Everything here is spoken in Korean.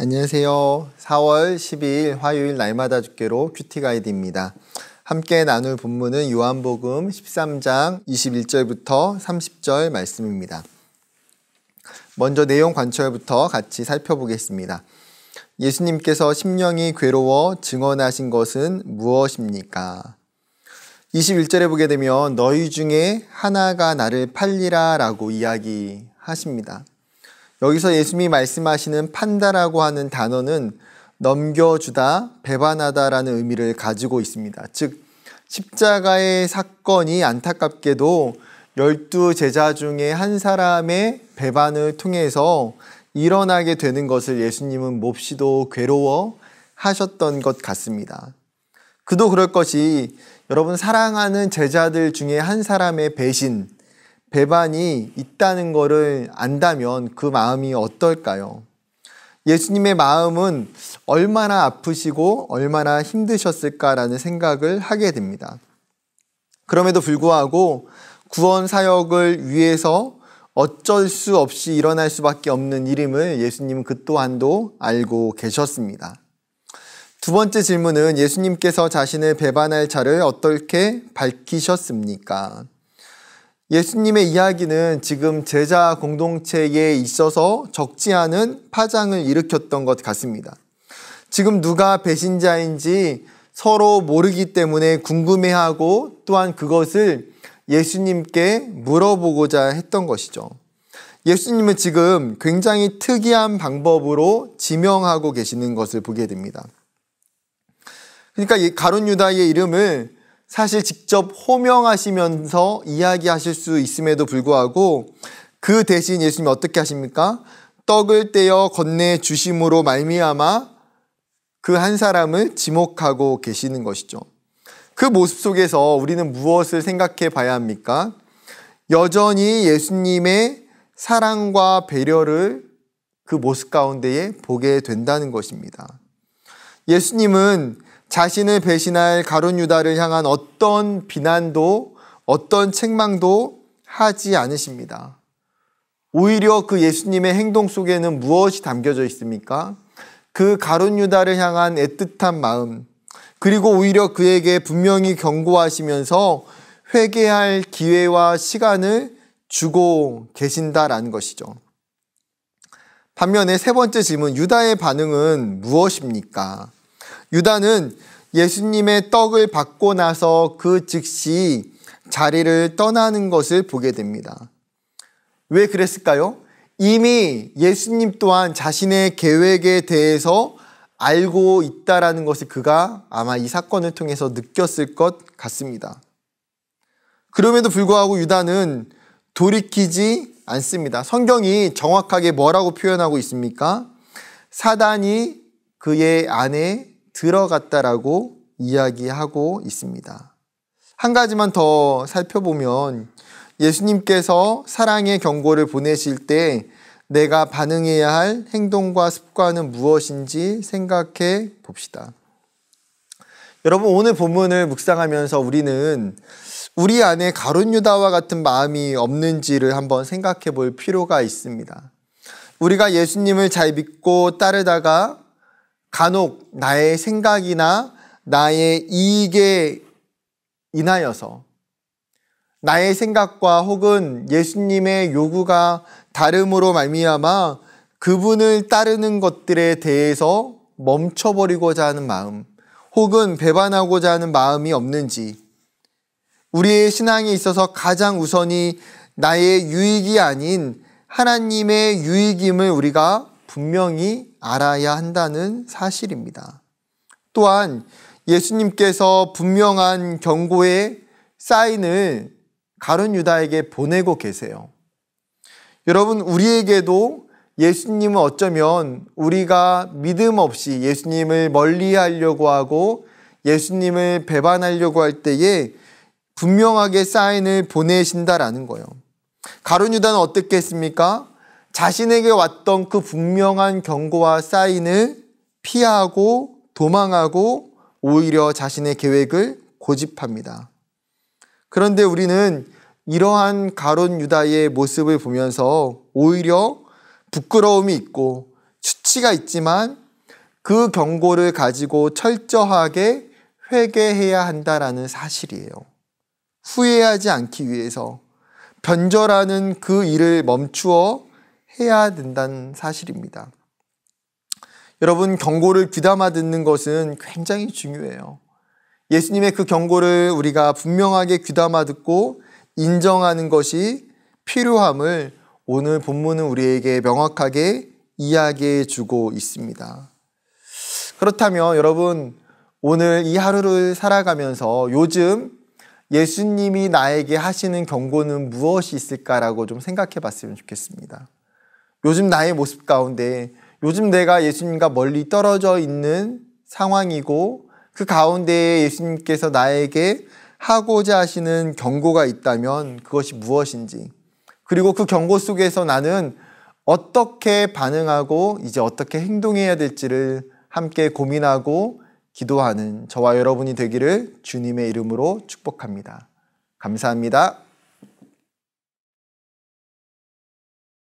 안녕하세요. 4월 12일 화요일 날마다 주께로 큐티 가이드입니다. 함께 나눌 본문은 요한복음 13장 21절부터 30절 말씀입니다. 먼저 내용 관철부터 같이 살펴보겠습니다. 예수님께서 심령이 괴로워 증언하신 것은 무엇입니까? 21절에 보게 되면 너희 중에 하나가 나를 팔리라 라고 이야기하십니다. 여기서 예수님이 말씀하시는 판다라고 하는 단어는 넘겨주다, 배반하다라는 의미를 가지고 있습니다. 즉 십자가의 사건이 안타깝게도 12제자 중에 한 사람의 배반을 통해서 일어나게 되는 것을 예수님은 몹시도 괴로워하셨던 것 같습니다. 그도 그럴 것이 여러분 사랑하는 제자들 중에 한 사람의 배반이 있다는 것을 안다면 그 마음이 어떨까요? 예수님의 마음은 얼마나 아프시고 얼마나 힘드셨을까라는 생각을 하게 됩니다. 그럼에도 불구하고 구원 사역을 위해서 어쩔 수 없이 일어날 수밖에 없는 일임을 예수님은 그 또한도 알고 계셨습니다. 두 번째 질문은 예수님께서 자신을 배반할 자를 어떻게 밝히셨습니까? 예수님의 이야기는 지금 제자 공동체에 있어서 적지 않은 파장을 일으켰던 것 같습니다. 지금 누가 배신자인지 서로 모르기 때문에 궁금해하고 또한 그것을 예수님께 물어보고자 했던 것이죠. 예수님은 지금 굉장히 특이한 방법으로 지명하고 계시는 것을 보게 됩니다. 그러니까 이 가룟 유다의 이름을 사실 직접 호명하시면서 이야기하실 수 있음에도 불구하고 그 대신 예수님이 어떻게 하십니까? 떡을 떼어 건네주심으로 말미암아 그 한 사람을 지목하고 계시는 것이죠. 그 모습 속에서 우리는 무엇을 생각해 봐야 합니까? 여전히 예수님의 사랑과 배려를 그 모습 가운데에 보게 된다는 것입니다. 예수님은 자신을 배신할 가룟 유다를 향한 어떤 비난도 어떤 책망도 하지 않으십니다. 오히려 그 예수님의 행동 속에는 무엇이 담겨져 있습니까? 그 가룟 유다를 향한 애틋한 마음, 그리고 오히려 그에게 분명히 경고하시면서 회개할 기회와 시간을 주고 계신다라는 것이죠. 반면에 세 번째 질문, 유다의 반응은 무엇입니까? 유다는 예수님의 떡을 받고 나서 그 즉시 자리를 떠나는 것을 보게 됩니다. 왜 그랬을까요? 이미 예수님 또한 자신의 계획에 대해서 알고 있다라는 것을 그가 아마 이 사건을 통해서 느꼈을 것 같습니다. 그럼에도 불구하고 유다는 돌이키지 않습니다. 성경이 정확하게 뭐라고 표현하고 있습니까? 사단이 그의 안에 들어갔다라고 이야기하고 있습니다. 한 가지만 더 살펴보면 예수님께서 사랑의 경고를 보내실 때 내가 반응해야 할 행동과 습관은 무엇인지 생각해 봅시다. 여러분, 오늘 본문을 묵상하면서 우리는 우리 안에 가룟 유다와 같은 마음이 없는지를 한번 생각해 볼 필요가 있습니다. 우리가 예수님을 잘 믿고 따르다가 간혹 나의 생각이나 나의 이익에 인하여서 나의 생각과 혹은 예수님의 요구가 다름으로 말미암아 그분을 따르는 것들에 대해서 멈춰버리고자 하는 마음 혹은 배반하고자 하는 마음이 없는지, 우리의 신앙에 있어서 가장 우선이 나의 유익이 아닌 하나님의 유익임을 우리가 분명히 알아야 한다는 사실입니다. 또한 예수님께서 분명한 경고의 사인을 가룟 유다에게 보내고 계세요. 여러분, 우리에게도 예수님은 어쩌면 우리가 믿음 없이 예수님을 멀리하려고 하고 예수님을 배반하려고 할 때에 분명하게 사인을 보내신다라는 거예요. 가룟 유다는 어떻게 했습니까? 자신에게 왔던 그 분명한 경고와 사인을 피하고 도망하고 오히려 자신의 계획을 고집합니다. 그런데 우리는 이러한 가룟 유다의 모습을 보면서 오히려 부끄러움이 있고 수치가 있지만 그 경고를 가지고 철저하게 회개해야 한다라는 사실이에요. 후회하지 않기 위해서 변절하는 그 일을 멈추어 해야 된다는 사실입니다. 여러분, 경고를 귀담아 듣는 것은 굉장히 중요해요. 예수님의 그 경고를 우리가 분명하게 귀담아 듣고 인정하는 것이 필요함을 오늘 본문은 우리에게 명확하게 이야기해 주고 있습니다. 그렇다면 여러분, 오늘 이 하루를 살아가면서 요즘 예수님이 나에게 하시는 경고는 무엇이 있을까라고 좀 생각해 봤으면 좋겠습니다. 요즘 나의 모습 가운데 요즘 내가 예수님과 멀리 떨어져 있는 상황이고 그 가운데에 예수님께서 나에게 하고자 하시는 경고가 있다면 그것이 무엇인지, 그리고 그 경고 속에서 나는 어떻게 반응하고 이제 어떻게 행동해야 될지를 함께 고민하고 기도하는 저와 여러분이 되기를 주님의 이름으로 축복합니다. 감사합니다.